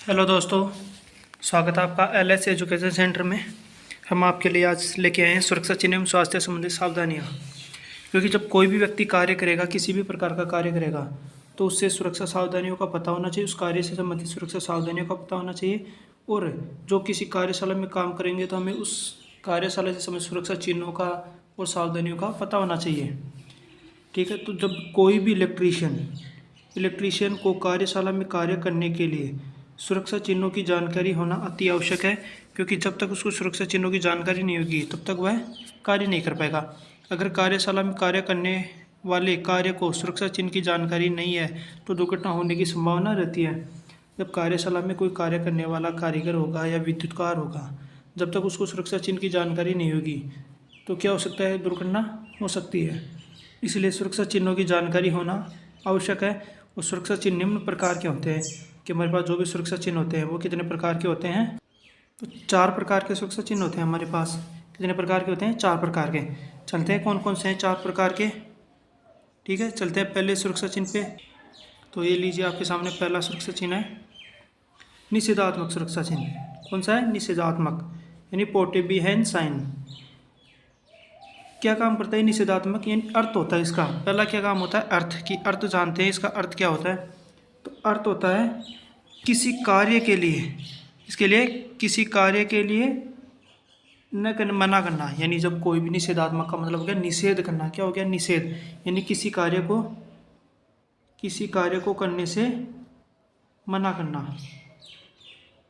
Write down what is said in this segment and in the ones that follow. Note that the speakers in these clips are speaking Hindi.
हेलो दोस्तों, स्वागत है आपका एलएस एजुकेशन सेंटर में। हम आपके लिए आज लेके आए हैं सुरक्षा चिन्ह एवं स्वास्थ्य संबंधी सावधानियाँ। क्योंकि जब कोई भी व्यक्ति कार्य करेगा, किसी भी प्रकार का कार्य करेगा, तो उससे सुरक्षा सावधानियों का पता होना चाहिए, उस कार्य से संबंधित सुरक्षा सावधानियों का पता होना चाहिए। और जो किसी कार्यशाला में काम करेंगे तो हमें उस कार्यशाला से संबंधित सुरक्षा चिन्हों का और सावधानियों का पता होना चाहिए। ठीक है, तो जब कोई भी इलेक्ट्रीशियन को कार्यशाला में कार्य करने के लिए सुरक्षा चिन्हों की जानकारी होना अति आवश्यक है। क्योंकि जब तक उसको सुरक्षा चिन्हों की जानकारी नहीं होगी तब तक वह कार्य नहीं कर पाएगा। अगर कार्यशाला में कार्य करने वाले कार्य को सुरक्षा चिन्ह की जानकारी नहीं है तो दुर्घटना होने की संभावना रहती है। जब कार्यशाला में कोई कार्य करने वाला कारीगर होगा या विद्युतकार होगा, जब तक उसको सुरक्षा चिन्ह की जानकारी नहीं होगी तो क्या हो सकता है, दुर्घटना हो सकती है। इसलिए सुरक्षा चिन्हों की जानकारी होना आवश्यक है। और सुरक्षा चिन्ह निम्न प्रकार के होते हैं कि हमारे पास जो भी सुरक्षा चिन्ह होते हैं वो कितने प्रकार के होते हैं। तो 4 प्रकार के सुरक्षा चिन्ह होते हैं हमारे पास। कितने प्रकार के होते हैं? 4 प्रकार के। चलते हैं कौन कौन से हैं 4 प्रकार के। ठीक है, चलते हैं पहले सुरक्षा चिन्ह पे। तो ये लीजिए, आपके सामने पहला सुरक्षा चिन्ह है निषेधात्मक सुरक्षा चिन्ह। कौन सा है? निषेधात्मक, यानी प्रोहिबिशन साइन। क्या काम करता है निषेधात्मक? यानी अर्थ होता है इसका। पहला क्या काम होता है? अर्थ की। अर्थ जानते हैं इसका अर्थ क्या होता है? तो अर्थ होता है किसी कार्य के लिए, इसके लिए किसी कार्य के लिए न करना, मना करना। यानी जब कोई भी निषेधात्मक का मतलब हो गया निषेध करना। क्या हो गया? निषेध, यानी किसी कार्य को करने से मना करना।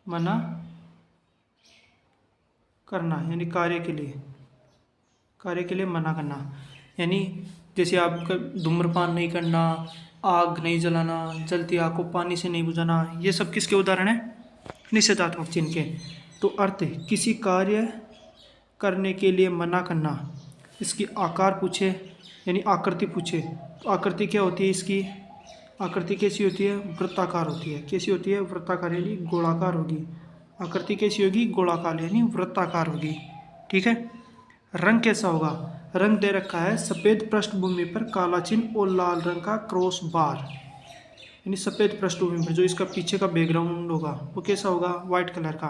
मना करना यानी कार्य के लिए मना करना। यानी जैसे आपका धूम्रपान नहीं करना, आग नहीं जलाना, जलती आग को पानी से नहीं बुझाना, ये सब किसके उदाहरण है? निषेधात्मक चिन्ह के। तो अर्थ, किसी कार्य करने के लिए मना करना। इसकी आकार पूछे यानी आकृति पूछे तो आकृति क्या होती है इसकी? आकृति कैसी होती है? वृत्ताकार होती है। कैसी होती है? वृत्ताकार यानी गोलाकार होगी। आकृति कैसी होगी? गोलाकार यानी वृत्ताकार होगी। ठीक है। रंग कैसा होगा? रंग दे रखा है सफ़ेद पृष्ठभूमि पर काला चिन्ह और लाल रंग का क्रॉस बार। यानी सफ़ेद पृष्ठभूमि पर जो इसका पीछे का बैकग्राउंड होगा वो कैसा होगा? वाइट कलर का।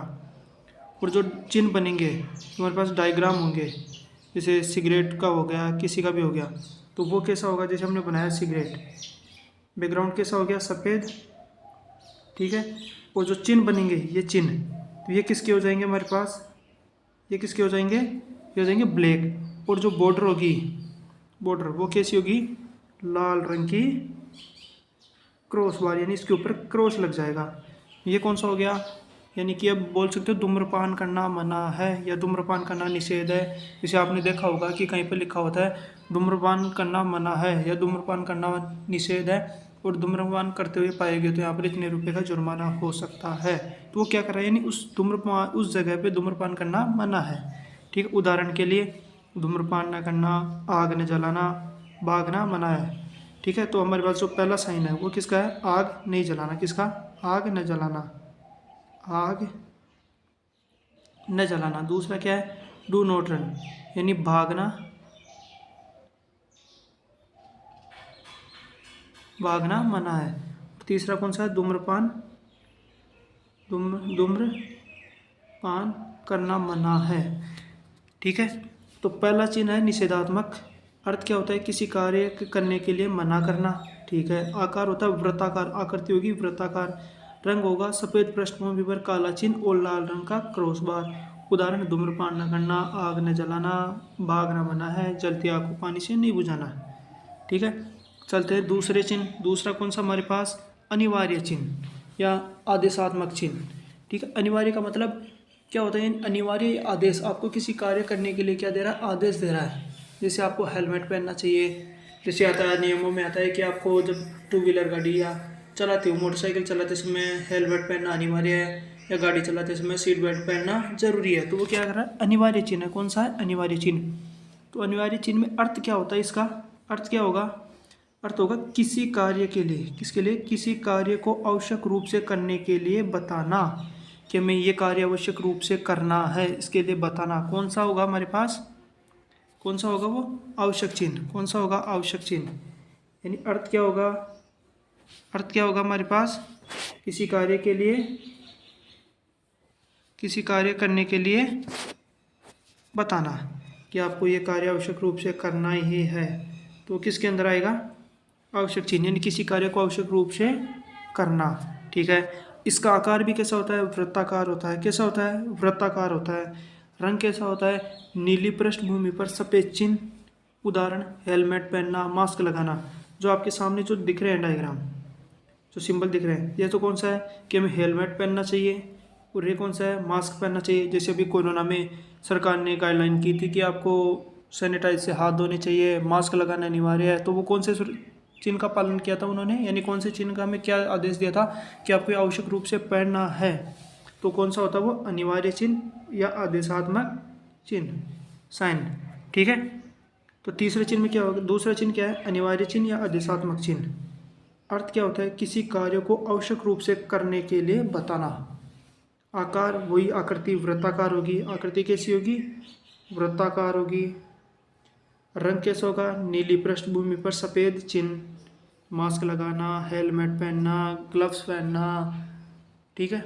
और जो चिन्ह बनेंगे तुम्हारे पास डायग्राम होंगे, जैसे सिगरेट का हो गया, किसी का भी हो गया, तो वो कैसा होगा? जैसे हमने बनाया सिगरेट, बैकग्राउंड कैसा हो गया? सफ़ेद। ठीक है। और जो चिन्ह बनेंगे ये चिन्ह, तो ये किसके हो जाएंगे हमारे पास? ये किसके हो जाएंगे? ये हो जाएंगे ब्लैक। और जो बॉर्डर होगी, बॉर्डर वो कैसी होगी? लाल रंग की क्रॉस बार, यानी इसके ऊपर क्रॉस लग जाएगा। ये कौन सा हो गया? यानी कि अब बोल सकते हो धूम्रपान करना मना है या धूम्रपान करना निषेध है। जैसे आपने देखा होगा कि कहीं पर लिखा होता है धूम्रपान करना मना है या धूम्रपान करना निषेध है, और धूम्रपान करते हुए पाए गए तो यहाँ पर इतने रुपए का जुर्माना हो सकता है। तो वो क्या कर रहा है? यानी उस जगह पे धूम्रपान करना मना है। ठीक है। उदाहरण के लिए धूम्रपान न करना, आग न जलाना, भागना मना है। ठीक है। तो हमारे पास जो पहला साइन है वो किसका है? आग नहीं जलाना। किसका? आग न जलाना। आग न जलाना। दूसरा क्या है? डू नॉट रन, यानी भागना मना है। तीसरा कौन सा है? धूम्रपान करना मना है। ठीक है। तो पहला चिन्ह है निषेधात्मक। अर्थ क्या होता है? किसी कार्य करने के लिए मना करना। ठीक है। आकार होता है वृत्ताकार, आकृति होगी वृत्ताकार। रंग होगा सफ़ेद पृष्ठभूमि पर काला चिन्ह और लाल रंग का क्रॉस बार। उदाहरण धूम्रपान न करना, आग न जलाना, भागना मना है, जलती आग को पानी से नहीं बुझाना। ठीक है। चलते हैं दूसरे चिन्ह। दूसरा कौन सा हमारे पास? अनिवार्य चिन्ह या आदेशात्मक चिन्ह। ठीक है। अनिवार्य का मतलब क्या होता है? अनिवार्य आदेश, आपको किसी कार्य करने के लिए क्या दे रहा है? आदेश दे रहा है। जैसे आपको हेलमेट पहनना चाहिए। जैसे आता है नियमों में आता है कि आपको जब 2 व्हीलर गाड़ी या चलाते हो, मोटरसाइकिल चलाते समय हेलमेट पहनना अनिवार्य है, या गाड़ी चलाते समय सीट बेल्ट पहनना जरूरी है। तो वो क्या कर रहा है? अनिवार्य चिन्ह है। कौन सा है? अनिवार्य चिन्ह। तो अनिवार्य चिन्ह में अर्थ क्या होता है इसका? अर्थ क्या होगा? अर्थ होगा किसी कार्य के लिए। किसके लिए? किसी कार्य को आवश्यक रूप से करने के लिए बताना कि हमें ये कार्य आवश्यक रूप से करना है, इसके लिए बताना। कौन सा होगा हमारे पास? कौन सा होगा वो? आवश्यक चिन्ह। कौन सा होगा? आवश्यक चिन्ह। यानी अर्थ क्या होगा? अर्थ क्या होगा हमारे पास? किसी कार्य के लिए किसी कार्य करने के लिए बताना कि आपको ये कार्य आवश्यक रूप से करना ही है, तो किसके अंदर आएगा? आवश्यक चिन्ह, यानी किसी कार्य को आवश्यक रूप से करना। ठीक है। इसका आकार भी कैसा होता है? वृत्ताकार होता है। कैसा होता है? वृत्ताकार होता है। रंग कैसा होता है? नीली पृष्ठभूमि पर सफेद चिन्ह। उदाहरण हेलमेट पहनना, मास्क लगाना। जो आपके सामने जो दिख रहे हैं डायग्राम, जो सिंबल दिख रहे हैं, ये तो कौन सा है कि हमें हेलमेट पहनना चाहिए, और ये कौन सा है? मास्क पहनना चाहिए। जैसे अभी कोरोना में सरकार ने गाइडलाइन की थी कि आपको सैनिटाइज से हाथ धोने चाहिए, मास्क लगाना अनिवार्य है, तो वो कौन से चिन्ह का पालन किया था उन्होंने, यानी कौन से चिन्ह का हमें क्या आदेश दिया था कि आपको आवश्यक रूप से पहनना है, तो कौन सा होता है वो? अनिवार्य चिन्ह या आदेशात्मक चिन्ह, साइन। ठीक है। तो तीसरे चिन्ह में क्या होगा? दूसरा चिन्ह क्या है? अनिवार्य चिन्ह या आदेशात्मक चिन्ह। अर्थ क्या होता है? किसी कार्य को आवश्यक रूप से करने के लिए बताना। आकार वही आकृति वृत्ताकार होगी। आकृति कैसी होगी? वृत्ताकार होगी। रंग कैसा होगा? नीली पृष्ठभूमि पर सफ़ेद चिन्ह। मास्क लगाना, हेलमेट पहनना, ग्लव्स पहनना, ठीक है,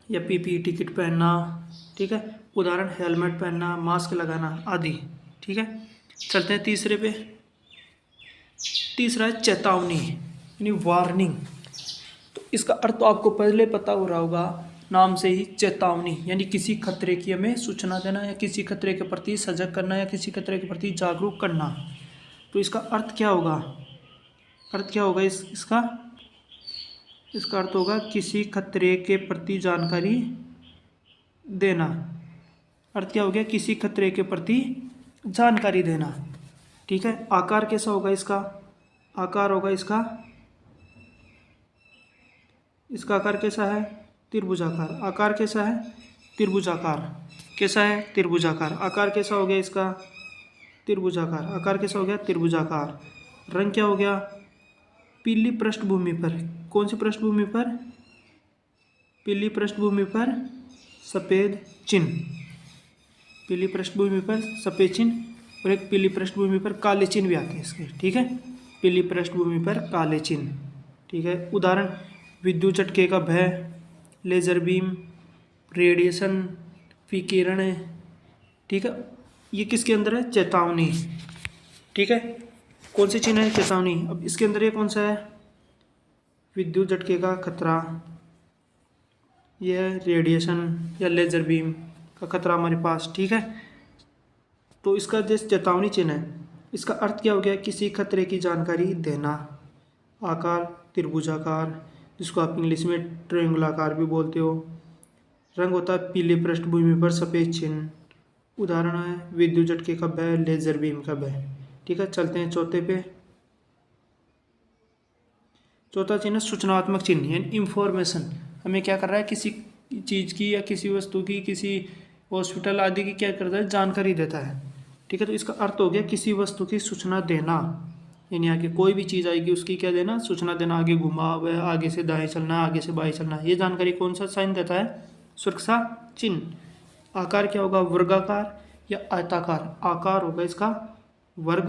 या पीपीई टिकट पहनना। ठीक है। उदाहरण हेलमेट पहनना, मास्क लगाना आदि। ठीक है। चलते हैं तीसरे पे। तीसरा है चेतावनी, यानी वार्निंग। तो इसका अर्थ तो आपको पहले पता हो रहा होगा, नाम से ही चेतावनी, यानी किसी खतरे की हमें सूचना देना, या किसी खतरे के प्रति सजग करना, या किसी खतरे के प्रति जागरूक करना। तो इसका अर्थ क्या होगा? अर्थ क्या होगा इसका अर्थ होगा किसी खतरे के प्रति जानकारी देना। अर्थ क्या हो गया? किसी खतरे के प्रति जानकारी देना। ठीक है। आकार कैसा होगा इसका? आकार होगा इसका आकार कैसा है? त्रिभुजाकार। आकार कैसा है? त्रिभुजाकार। कैसा है? त्रिभुजाकार। आकार कैसा हो गया इसका? त्रिभुजाकार। आकार कैसा हो गया? त्रिभुजाकार। रंग क्या हो गया? पीली पृष्ठभूमि पर। कौन सी पृष्ठभूमि पर? पीली पृष्ठभूमि पर सफ़ेद चिन्ह। पीली पृष्ठभूमि पर सफ़ेद चिन्ह, और एक पीली पृष्ठभूमि पर काले चिन्ह भी आते हैं इसके। ठीक है। पीली पृष्ठभूमि पर काले चिन्ह। ठीक है। उदाहरण विद्युत झटके का भय, लेज़र बीम, रेडिएशन, विकिरण। ठीक है। ये किसके अंदर है? चेतावनी। ठीक है। कौन से चिन्ह है? चेतावनी। अब इसके अंदर ये कौन सा है? विद्युत झटके का खतरा, यह रेडिएशन या लेज़र बीम का खतरा हमारे पास। ठीक है। तो इसका जो चेतावनी चिन्ह है, इसका अर्थ क्या हो गया? किसी खतरे की जानकारी देना। आकार त्रिभुजाकार, जिसको आप इंग्लिश में ट्रायंगुलाकार भी बोलते हो। रंग होता है पीले पृष्ठभूमि पर सफ़ेद चिन्ह। उदाहरण है विद्युत झटके का भय, लेज़र बीम का भय। ठीक है। चलते हैं चौथे पे। चौथा चिन्ह सूचनात्मक चिन्ह, यानी इंफॉर्मेशन। हमें क्या कर रहा है? किसी चीज़ की या किसी वस्तु की, किसी हॉस्पिटल आदि की क्या करता है? जानकारी देता है। ठीक है। तो इसका अर्थ हो गया किसी वस्तु की सूचना देना, यानी आगे कोई भी चीज़ आएगी उसकी क्या देना? सूचना देना। आगे घुमाव है, आगे से दाएं चलना, आगे से बाएं चलना, ये जानकारी कौन सा साइन देता है? सुरक्षा चिन्ह। आकार क्या होगा? वर्गाकार या आयताकार। आकार होगा इसका वर्ग,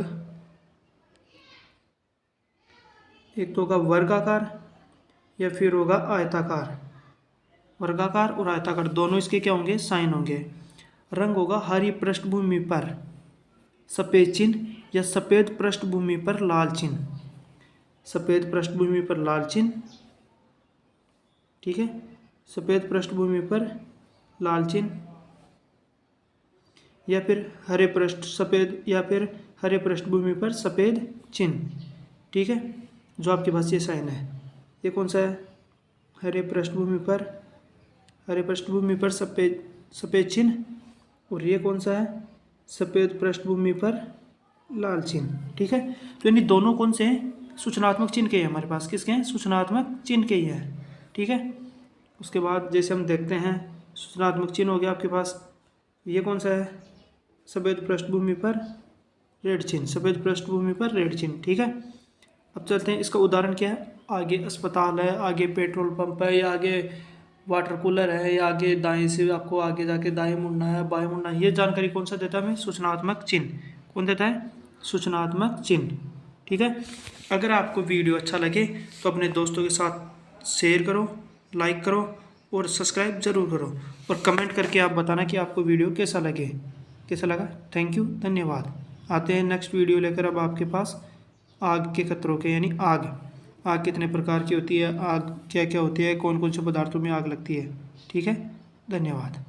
एक तो होगा वर्गाकार या फिर होगा आयताकार। वर्गाकार और आयताकार दोनों इसके क्या होंगे? साइन होंगे। रंग होगा हरी पृष्ठभूमि पर सफ़ेद चिन्ह या सफ़ेद पृष्ठभूमि पर लाल चिन्ह। सफ़ेद पृष्ठभूमि पर लाल चिन्ह। ठीक है। सफ़ेद पृष्ठभूमि पर लाल चिन्ह, या फिर हरे पृष्ठभूमि पर सफ़ेद चिन्ह। ठीक है। जो आपके पास ये साइन है, ये कौन सा है? हरे पृष्ठभूमि पर सफ़ेद चिन्ह, और ये कौन सा है? सफ़ेद पृष्ठभूमि पर लाल चिन्ह। ठीक है। तो यानी दोनों कौन से हैं? सूचनात्मक चिन्ह के हैं हमारे पास। किसके हैं? सूचनात्मक चिन्ह के ही हैं। ठीक है। उसके बाद जैसे हम देखते हैं, सूचनात्मक चिन्ह हो गया आपके पास, ये कौन सा है? सफ़ेद पृष्ठभूमि पर रेड चिन्ह। सफ़ेद पृष्ठभूमि पर रेड चिन्ह। ठीक है। अब चलते हैं, इसका उदाहरण क्या है? आगे अस्पताल है, आगे पेट्रोल पंप है, या आगे वाटर कूलर है, या आगे दाएं से आपको आगे जाके दाएं मुड़ना है, बाएं मुड़ना है। ये जानकारी कौन सा देता है हमें? सूचनात्मक चिन्ह। कौन देता है? सूचनात्मक चिन्ह। ठीक है। अगर आपको वीडियो अच्छा लगे तो अपने दोस्तों के साथ शेयर करो, लाइक करो, और सब्सक्राइब ज़रूर करो, और कमेंट करके आप बताना कि आपको वीडियो कैसा लगा। थैंक यू, धन्यवाद। आते हैं नेक्स्ट वीडियो लेकर अब आपके पास आग के खतरों के, यानी आग कितने प्रकार की होती है, आग क्या क्या होती है, कौन कौन से पदार्थों में आग लगती है। ठीक है, धन्यवाद।